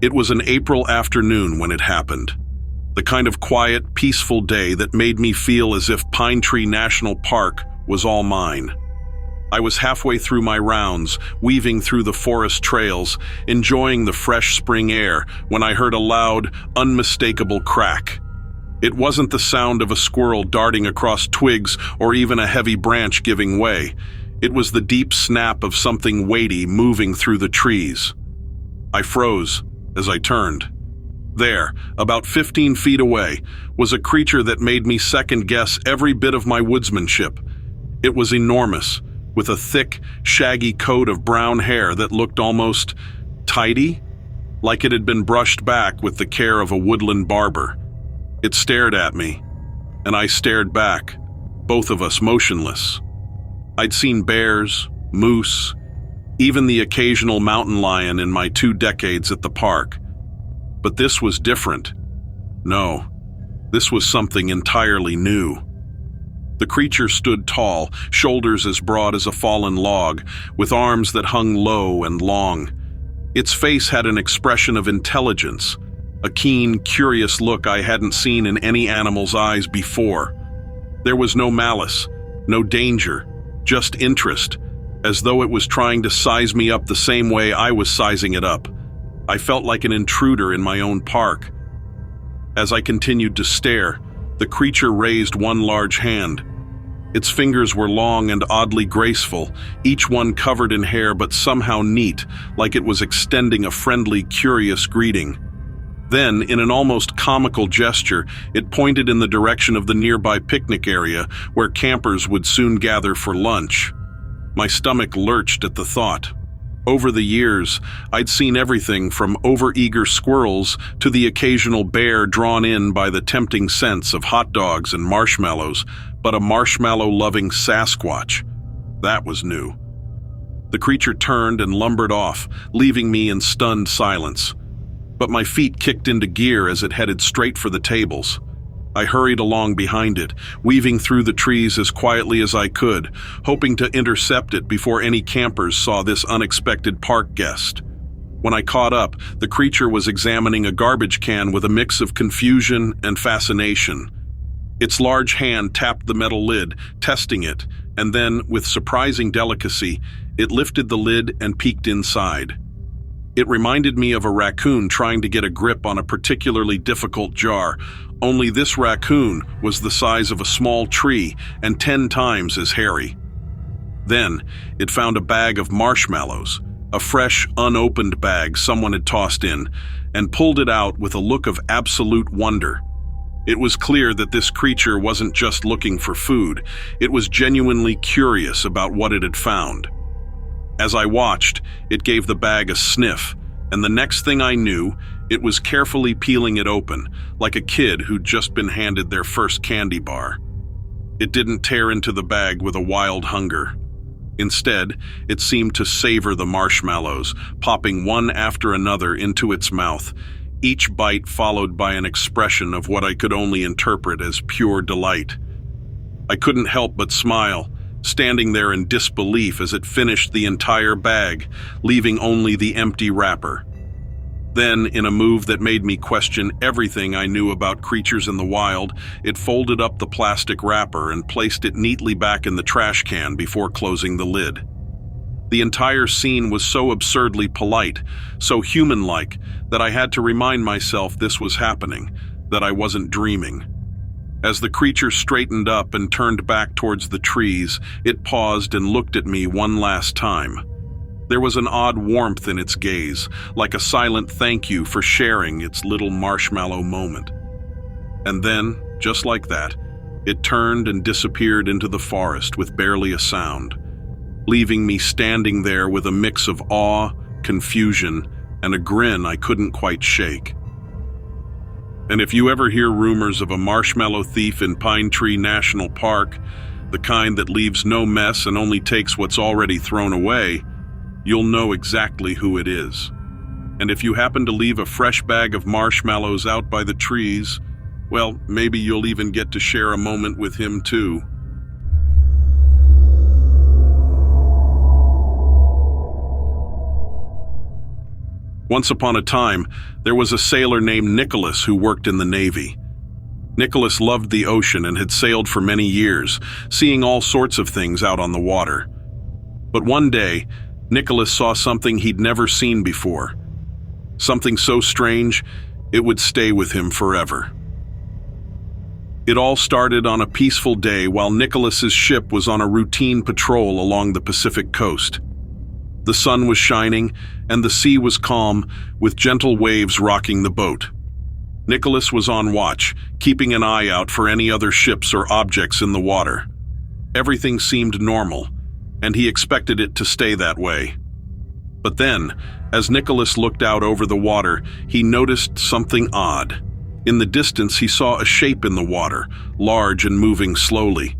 It was an April afternoon when it happened. The kind of quiet, peaceful day that made me feel as if Pine Tree National Park was all mine. I was halfway through my rounds, weaving through the forest trails, enjoying the fresh spring air, when I heard a loud, unmistakable crack. It wasn't the sound of a squirrel darting across twigs or even a heavy branch giving way. It was the deep snap of something weighty moving through the trees. I froze as I turned. There, about 15 feet away, was a creature that made me second-guess every bit of my woodsmanship. It was enormous, with a thick, shaggy coat of brown hair that looked almost tidy, like it had been brushed back with the care of a woodland barber. It stared at me, and I stared back, both of us motionless. I'd seen bears, moose, even the occasional mountain lion in my 2 decades at the park. But this was different. No, this was something entirely new. The creature stood tall, shoulders as broad as a fallen log, with arms that hung low and long. Its face had an expression of intelligence, a keen, curious look I hadn't seen in any animal's eyes before. There was no malice, no danger, just interest, as though it was trying to size me up the same way I was sizing it up. I felt like an intruder in my own park. As I continued to stare, the creature raised one large hand. Its fingers were long and oddly graceful, each one covered in hair but somehow neat, like it was extending a friendly, curious greeting. Then, in an almost comical gesture, it pointed in the direction of the nearby picnic area where campers would soon gather for lunch. My stomach lurched at the thought. Over the years, I'd seen everything from overeager squirrels to the occasional bear drawn in by the tempting scents of hot dogs and marshmallows, but a marshmallow-loving Sasquatch, that was new. The creature turned and lumbered off, leaving me in stunned silence. But my feet kicked into gear as it headed straight for the tables. I hurried along behind it, weaving through the trees as quietly as I could, hoping to intercept it before any campers saw this unexpected park guest. When I caught up, the creature was examining a garbage can with a mix of confusion and fascination. Its large hand tapped the metal lid, testing it, and then, with surprising delicacy, it lifted the lid and peeked inside. It reminded me of a raccoon trying to get a grip on a particularly difficult jar, only this raccoon was the size of a small tree and 10 times as hairy. Then, it found a bag of marshmallows, a fresh, unopened bag someone had tossed in, and pulled it out with a look of absolute wonder. It was clear that this creature wasn't just looking for food, it was genuinely curious about what it had found. As I watched, it gave the bag a sniff, and the next thing I knew, it was carefully peeling it open, like a kid who'd just been handed their first candy bar. It didn't tear into the bag with a wild hunger. Instead, it seemed to savor the marshmallows, popping one after another into its mouth, each bite followed by an expression of what I could only interpret as pure delight. I couldn't help but smile, standing there in disbelief as it finished the entire bag, leaving only the empty wrapper. Then, in a move that made me question everything I knew about creatures in the wild, it folded up the plastic wrapper and placed it neatly back in the trash can before closing the lid. The entire scene was so absurdly polite, so human-like, that I had to remind myself this was happening, that I wasn't dreaming. As the creature straightened up and turned back towards the trees, it paused and looked at me one last time. There was an odd warmth in its gaze, like a silent thank you for sharing its little marshmallow moment. And then, just like that, it turned and disappeared into the forest with barely a sound, leaving me standing there with a mix of awe, confusion, and a grin I couldn't quite shake. And if you ever hear rumors of a marshmallow thief in Pine Tree National Park, the kind that leaves no mess and only takes what's already thrown away, you'll know exactly who it is. And if you happen to leave a fresh bag of marshmallows out by the trees, well, maybe you'll even get to share a moment with him too. Once upon a time, there was a sailor named Nicholas who worked in the Navy. Nicholas loved the ocean and had sailed for many years, seeing all sorts of things out on the water. But one day, Nicholas saw something he'd never seen before. Something so strange, it would stay with him forever. It all started on a peaceful day while Nicholas's ship was on a routine patrol along the Pacific coast. The sun was shining and the sea was calm, with gentle waves rocking the boat. Nicholas was on watch, keeping an eye out for any other ships or objects in the water. Everything seemed normal, and he expected it to stay that way. But then, as Nicholas looked out over the water, he noticed something odd. In the distance, he saw a shape in the water, large and moving slowly.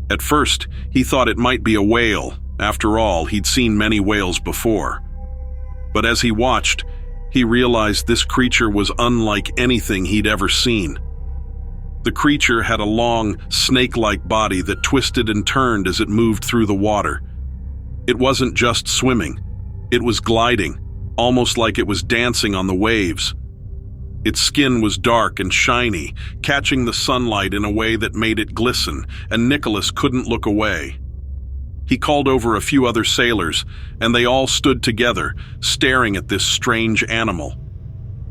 At first, he thought it might be a whale. After all, he'd seen many whales before. But as he watched, he realized this creature was unlike anything he'd ever seen. The creature had a long, snake-like body that twisted and turned as it moved through the water. It wasn't just swimming. It was gliding, almost like it was dancing on the waves. Its skin was dark and shiny, catching the sunlight in a way that made it glisten, and Nicholas couldn't look away. He called over a few other sailors, and they all stood together, staring at this strange animal.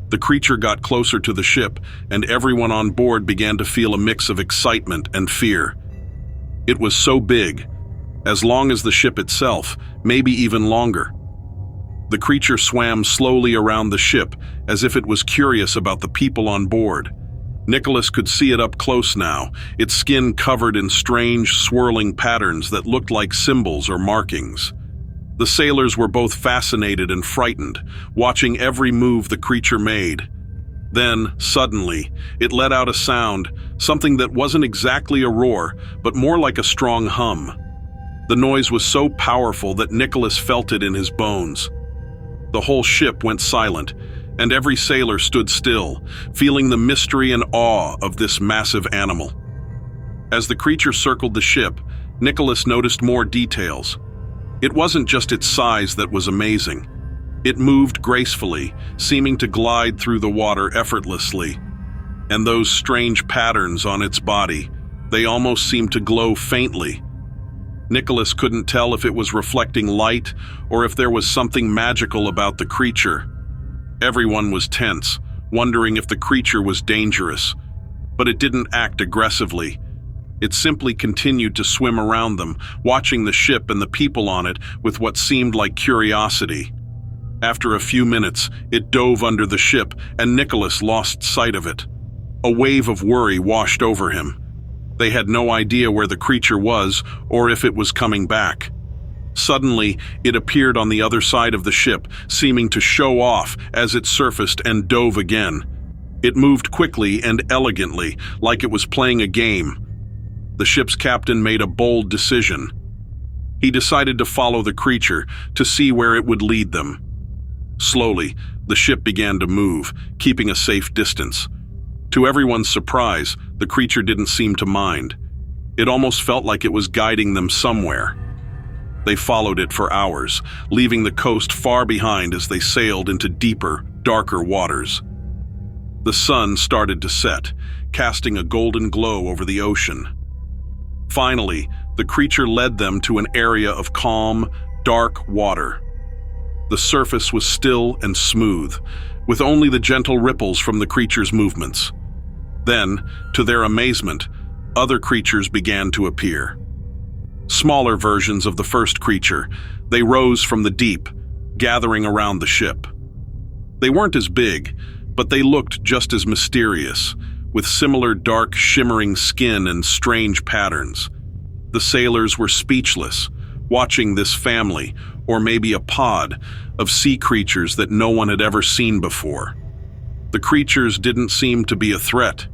The creature got closer to the ship, and everyone on board began to feel a mix of excitement and fear. It was so big, as long as the ship itself, maybe even longer. The creature swam slowly around the ship, as if it was curious about the people on board. Nicholas could see it up close now, its skin covered in strange, swirling patterns that looked like symbols or markings. The sailors were both fascinated and frightened, watching every move the creature made. Then, suddenly, it let out a sound, something that wasn't exactly a roar, but more like a strong hum. The noise was so powerful that Nicholas felt it in his bones. The whole ship went silent, and every sailor stood still, feeling the mystery and awe of this massive animal. As the creature circled the ship, Nicholas noticed more details. It wasn't just its size that was amazing. It moved gracefully, seeming to glide through the water effortlessly. And those strange patterns on its body, they almost seemed to glow faintly. Nicholas couldn't tell if it was reflecting light or if there was something magical about the creature. Everyone was tense, wondering if the creature was dangerous. But it didn't act aggressively. It simply continued to swim around them, watching the ship and the people on it with what seemed like curiosity. After a few minutes, it dove under the ship, and Nicholas lost sight of it. A wave of worry washed over him. They had no idea where the creature was or if it was coming back. Suddenly, it appeared on the other side of the ship, seeming to show off as it surfaced and dove again. It moved quickly and elegantly, like it was playing a game. The ship's captain made a bold decision. He decided to follow the creature to see where it would lead them. Slowly, the ship began to move, keeping a safe distance. To everyone's surprise, the creature didn't seem to mind. It almost felt like it was guiding them somewhere. They followed it for hours, leaving the coast far behind as they sailed into deeper, darker waters. The sun started to set, casting a golden glow over the ocean. Finally, the creature led them to an area of calm, dark water. The surface was still and smooth, with only the gentle ripples from the creature's movements. Then, to their amazement, other creatures began to appear. Smaller versions of the first creature, they rose from the deep, gathering around the ship. They weren't as big, but they looked just as mysterious, with similar dark, shimmering skin and strange patterns. The sailors were speechless, watching this family, or maybe a pod, of sea creatures that no one had ever seen before. The creatures didn't seem to be a threat.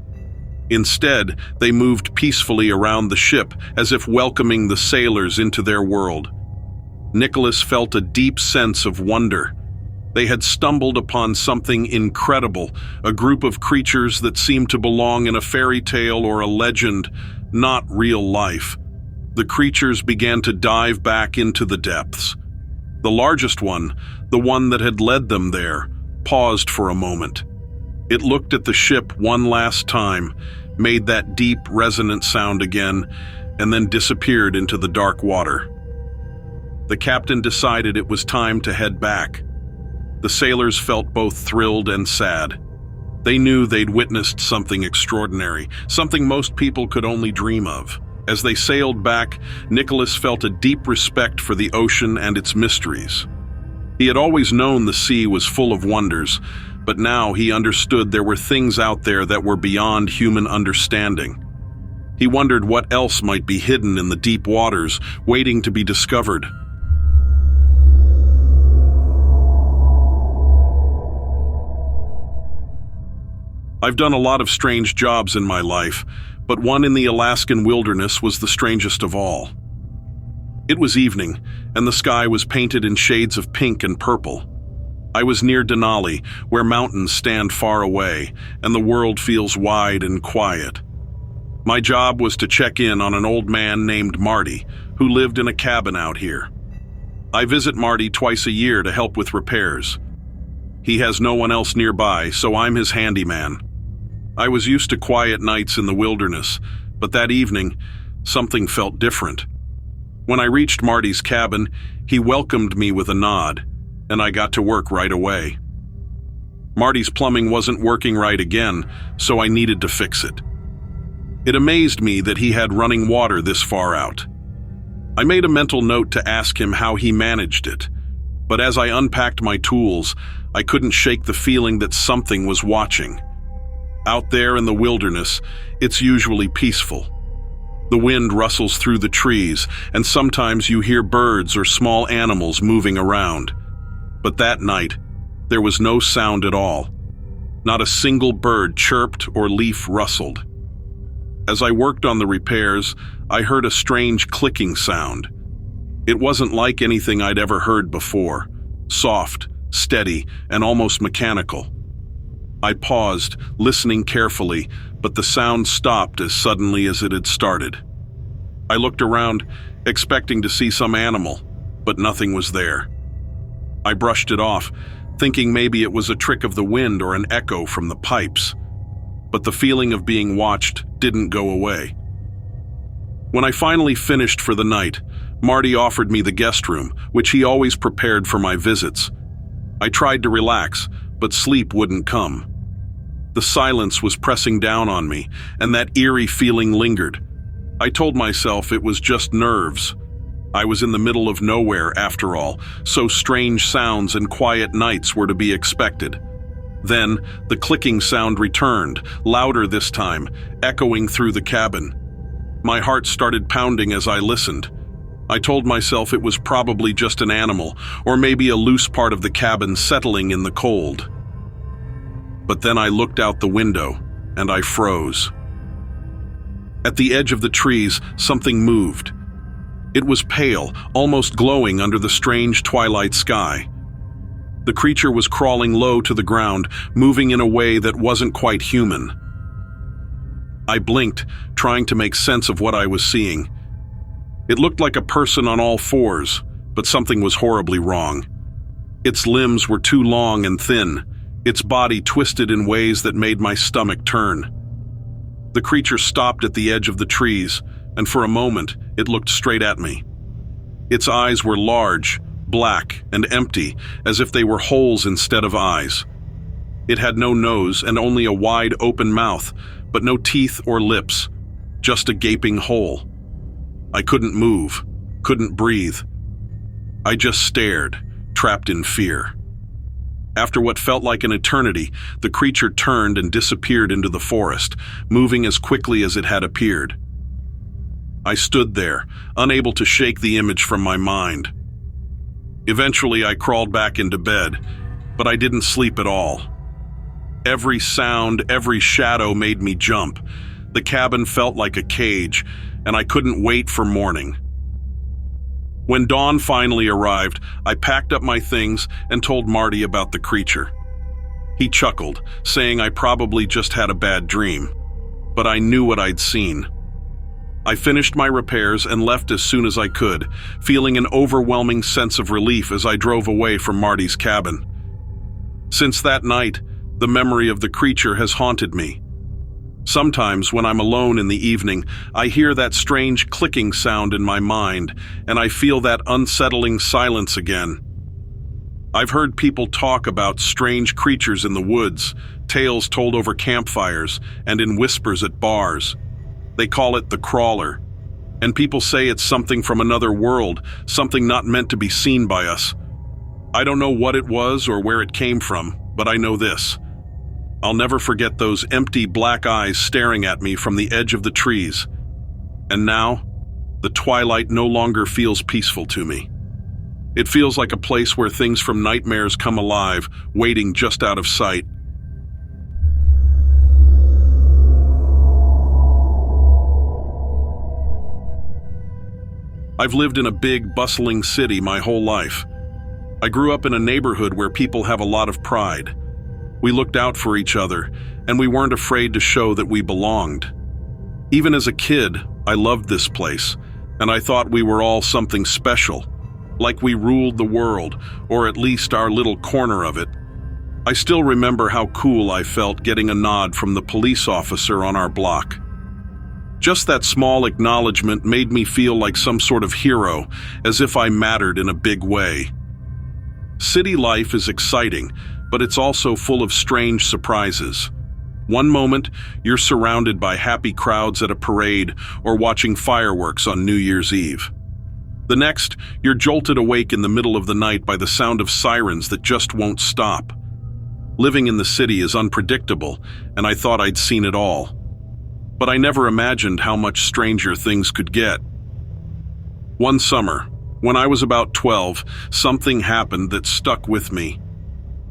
Instead, they moved peacefully around the ship as if welcoming the sailors into their world. Nicholas felt a deep sense of wonder. They had stumbled upon something incredible, a group of creatures that seemed to belong in a fairy tale or a legend, not real life. The creatures began to dive back into the depths. The largest one, the one that had led them there, paused for a moment. It looked at the ship one last time, made that deep, resonant sound again, and then disappeared into the dark water. The captain decided it was time to head back. The sailors felt both thrilled and sad. They knew they'd witnessed something extraordinary, something most people could only dream of. As they sailed back, Nicholas felt a deep respect for the ocean and its mysteries. He had always known the sea was full of wonders, but now he understood there were things out there that were beyond human understanding. He wondered what else might be hidden in the deep waters, waiting to be discovered. I've done a lot of strange jobs in my life, but one in the Alaskan wilderness was the strangest of all. It was evening, and the sky was painted in shades of pink and purple. I was near Denali, where mountains stand far away, and the world feels wide and quiet. My job was to check in on an old man named Marty, who lived in a cabin out here. I visit Marty twice a year to help with repairs. He has no one else nearby, so I'm his handyman. I was used to quiet nights in the wilderness, but that evening, something felt different. When I reached Marty's cabin, he welcomed me with a nod, and I got to work right away. Marty's plumbing wasn't working right again, so I needed to fix it. It amazed me that he had running water this far out. I made a mental note to ask him how he managed it, but as I unpacked my tools, I couldn't shake the feeling that something was watching. Out there in the wilderness, it's usually peaceful. The wind rustles through the trees, and sometimes you hear birds or small animals moving around. But that night, there was no sound at all. Not a single bird chirped or leaf rustled. As I worked on the repairs, I heard a strange clicking sound. It wasn't like anything I'd ever heard before. Soft, steady, and almost mechanical. I paused, listening carefully, but the sound stopped as suddenly as it had started. I looked around, expecting to see some animal, but nothing was there. I brushed it off, thinking maybe it was a trick of the wind or an echo from the pipes. But the feeling of being watched didn't go away. When I finally finished for the night, Marty offered me the guest room, which he always prepared for my visits. I tried to relax, but sleep wouldn't come. The silence was pressing down on me, and that eerie feeling lingered. I told myself it was just nerves. I was in the middle of nowhere, after all, so strange sounds and quiet nights were to be expected. Then, the clicking sound returned, louder this time, echoing through the cabin. My heart started pounding as I listened. I told myself it was probably just an animal, or maybe a loose part of the cabin settling in the cold. But then I looked out the window, and I froze. At the edge of the trees, something moved. It was pale, almost glowing under the strange twilight sky. The creature was crawling low to the ground, moving in a way that wasn't quite human. I blinked, trying to make sense of what I was seeing. It looked like a person on all fours, but something was horribly wrong. Its limbs were too long and thin, its body twisted in ways that made my stomach turn. The creature stopped at the edge of the trees, and for a moment, it looked straight at me. Its eyes were large, black, and empty, as if they were holes instead of eyes. It had no nose and only a wide open mouth, but no teeth or lips, just a gaping hole. I couldn't move, couldn't breathe. I just stared, trapped in fear. After what felt like an eternity, the creature turned and disappeared into the forest, moving as quickly as it had appeared. I stood there, unable to shake the image from my mind. Eventually, I crawled back into bed, but I didn't sleep at all. Every sound, every shadow made me jump. The cabin felt like a cage, and I couldn't wait for morning. When dawn finally arrived, I packed up my things and told Marty about the creature. He chuckled, saying I probably just had a bad dream, but I knew what I'd seen. I finished my repairs and left as soon as I could, feeling an overwhelming sense of relief as I drove away from Marty's cabin. Since that night, the memory of the creature has haunted me. Sometimes, when I'm alone in the evening, I hear that strange clicking sound in my mind, and I feel that unsettling silence again. I've heard people talk about strange creatures in the woods, tales told over campfires, and in whispers at bars. They call it the crawler, and people say it's something from another world, something not meant to be seen by us. I don't know what it was or where it came from, but I know this. I'll never forget those empty black eyes staring at me from the edge of the trees. And now, the twilight no longer feels peaceful to me. It feels like a place where things from nightmares come alive, waiting just out of sight. I've lived in a big, bustling city my whole life. I grew up in a neighborhood where people have a lot of pride. We looked out for each other, and we weren't afraid to show that we belonged. Even as a kid, I loved this place, and I thought we were all something special, like we ruled the world, or at least our little corner of it. I still remember how cool I felt getting a nod from the police officer on our block. Just that small acknowledgement made me feel like some sort of hero, as if I mattered in a big way. City life is exciting, but it's also full of strange surprises. One moment, you're surrounded by happy crowds at a parade or watching fireworks on New Year's Eve. The next, you're jolted awake in the middle of the night by the sound of sirens that just won't stop. Living in the city is unpredictable, and I thought I'd seen it all. But I never imagined how much stranger things could get. One summer, when I was about 12, something happened that stuck with me.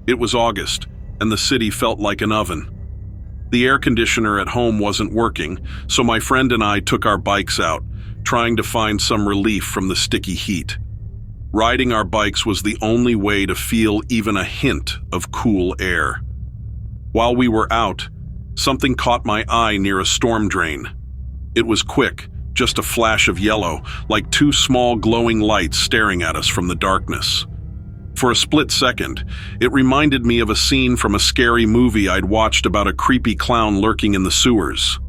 It was August, and the city felt like an oven. The air conditioner at home wasn't working, so my friend and I took our bikes out, trying to find some relief from the sticky heat. Riding our bikes was the only way to feel even a hint of cool air. While we were out, something caught my eye near a storm drain. It was quick, just a flash of yellow, like two small glowing lights staring at us from the darkness. For a split second, it reminded me of a scene from a scary movie I'd watched about a creepy clown lurking in the sewers.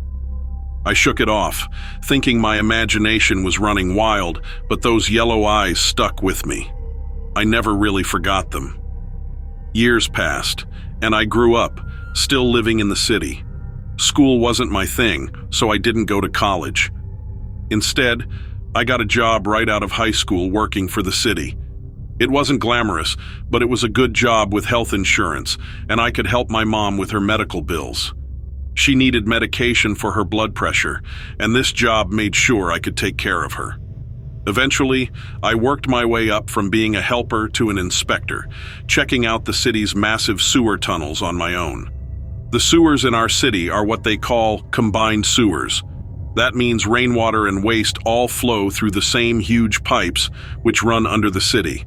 I shook it off, thinking my imagination was running wild, but those yellow eyes stuck with me. I never really forgot them. Years passed, and I grew up, still living in the city. School wasn't my thing, so I didn't go to college. Instead, I got a job right out of high school working for the city. It wasn't glamorous, but it was a good job with health insurance, and I could help my mom with her medical bills. She needed medication for her blood pressure, and this job made sure I could take care of her. Eventually, I worked my way up from being a helper to an inspector, checking out the city's massive sewer tunnels on my own. The sewers in our city are what they call combined sewers. That means rainwater and waste all flow through the same huge pipes which run under the city.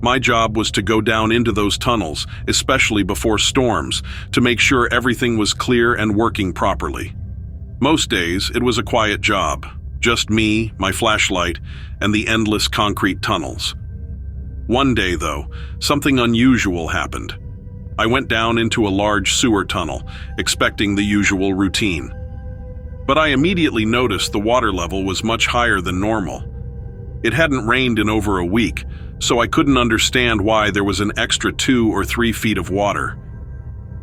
My job was to go down into those tunnels, especially before storms, to make sure everything was clear and working properly. Most days, it was a quiet job. Just me, my flashlight, and the endless concrete tunnels. One day, though, something unusual happened. I went down into a large sewer tunnel, expecting the usual routine. But I immediately noticed the water level was much higher than normal. It hadn't rained in over a week, so I couldn't understand why there was an extra 2 or 3 feet of water.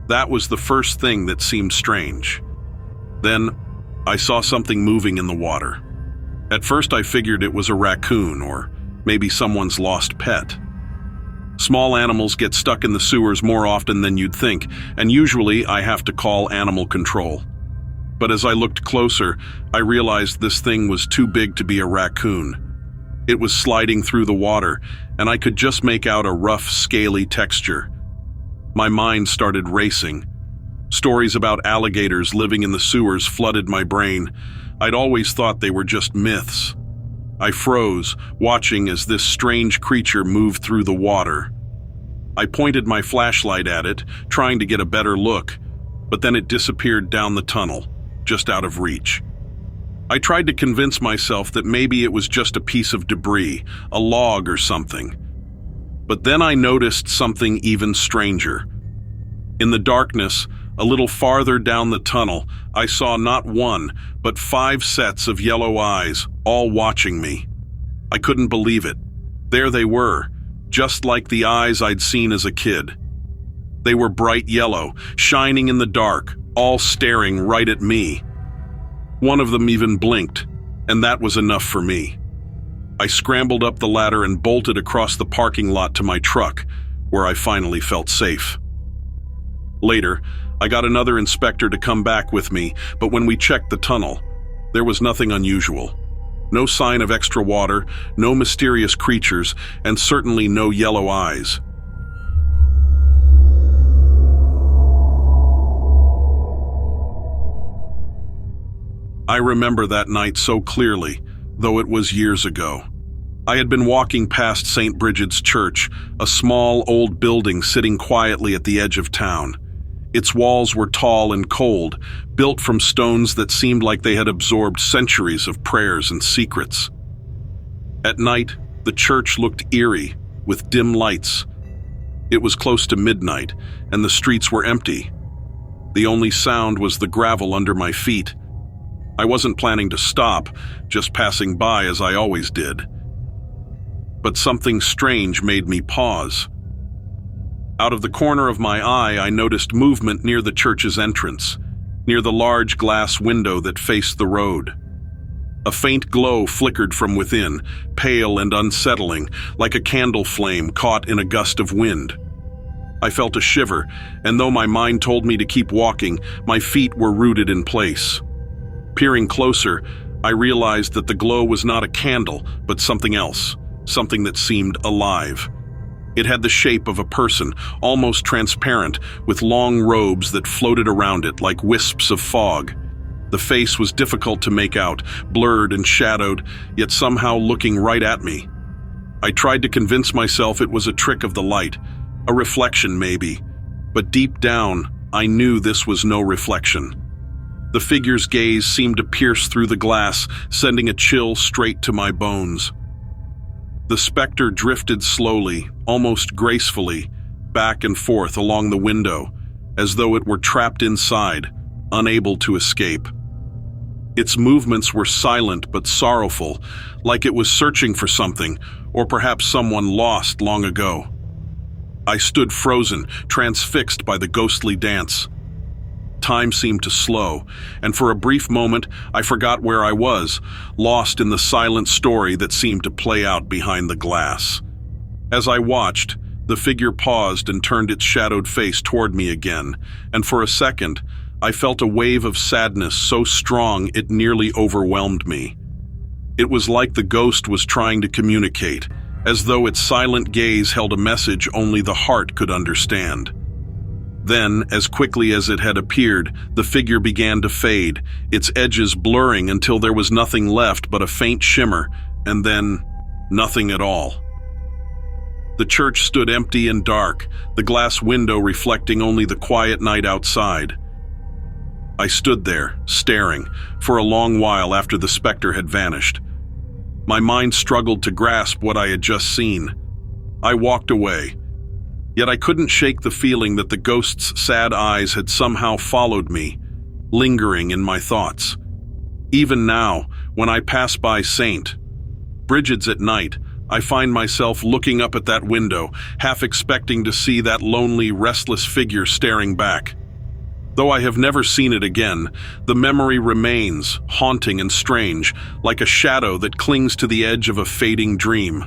That was the first thing that seemed strange. Then, I saw something moving in the water. At first I figured it was a raccoon or maybe someone's lost pet. Small animals get stuck in the sewers more often than you'd think, and usually I have to call animal control. But as I looked closer, I realized this thing was too big to be a raccoon. It was sliding through the water, and I could just make out a rough, scaly texture. My mind started racing. Stories about alligators living in the sewers flooded my brain. I'd always thought they were just myths. I froze, watching as this strange creature moved through the water. I pointed my flashlight at it, trying to get a better look, but then it disappeared down the tunnel, just out of reach. I tried to convince myself that maybe it was just a piece of debris, a log or something. But then I noticed something even stranger. In the darkness, a little farther down the tunnel, I saw not one, but 5 sets of yellow eyes, all watching me. I couldn't believe it. There they were, just like the eyes I'd seen as a kid. They were bright yellow, shining in the dark, all staring right at me. One of them even blinked, and that was enough for me. I scrambled up the ladder and bolted across the parking lot to my truck, where I finally felt safe. Later, I got another inspector to come back with me, but when we checked the tunnel, there was nothing unusual. No sign of extra water, no mysterious creatures, and certainly no yellow eyes. I remember that night so clearly, though it was years ago. I had been walking past St. Bridget's Church, a small old building sitting quietly at the edge of town. Its walls were tall and cold, built from stones that seemed like they had absorbed centuries of prayers and secrets. At night, the church looked eerie, with dim lights. It was close to midnight, and the streets were empty. The only sound was the gravel under my feet. I wasn't planning to stop, just passing by as I always did. But something strange made me pause. Out of the corner of my eye, I noticed movement near the church's entrance, near the large glass window that faced the road. A faint glow flickered from within, pale and unsettling, like a candle flame caught in a gust of wind. I felt a shiver, and though my mind told me to keep walking, my feet were rooted in place. Peering closer, I realized that the glow was not a candle, but something else, something that seemed alive. It had the shape of a person, almost transparent, with long robes that floated around it like wisps of fog. The face was difficult to make out, blurred and shadowed, yet somehow looking right at me. I tried to convince myself it was a trick of the light, a reflection maybe, but deep down, I knew this was no reflection. The figure's gaze seemed to pierce through the glass, sending a chill straight to my bones. The specter drifted slowly, almost gracefully, back and forth along the window, as though it were trapped inside, unable to escape. Its movements were silent but sorrowful, like it was searching for something, or perhaps someone lost long ago. I stood frozen, transfixed by the ghostly dance. Time seemed to slow, and for a brief moment I forgot where I was, lost in the silent story that seemed to play out behind the glass. As I watched, the figure paused and turned its shadowed face toward me again, and for a second, I felt a wave of sadness so strong it nearly overwhelmed me. It was like the ghost was trying to communicate, as though its silent gaze held a message only the heart could understand. Then, as quickly as it had appeared, the figure began to fade, its edges blurring until there was nothing left but a faint shimmer, and then nothing at all. The church stood empty and dark, the glass window reflecting only the quiet night outside. I stood there, staring, for a long while after the specter had vanished. My mind struggled to grasp what I had just seen. I walked away. Yet I couldn't shake the feeling that the ghost's sad eyes had somehow followed me, lingering in my thoughts. Even now, when I pass by St. Bridget's at night, I find myself looking up at that window, half expecting to see that lonely, restless figure staring back. Though I have never seen it again, the memory remains, haunting and strange, like a shadow that clings to the edge of a fading dream.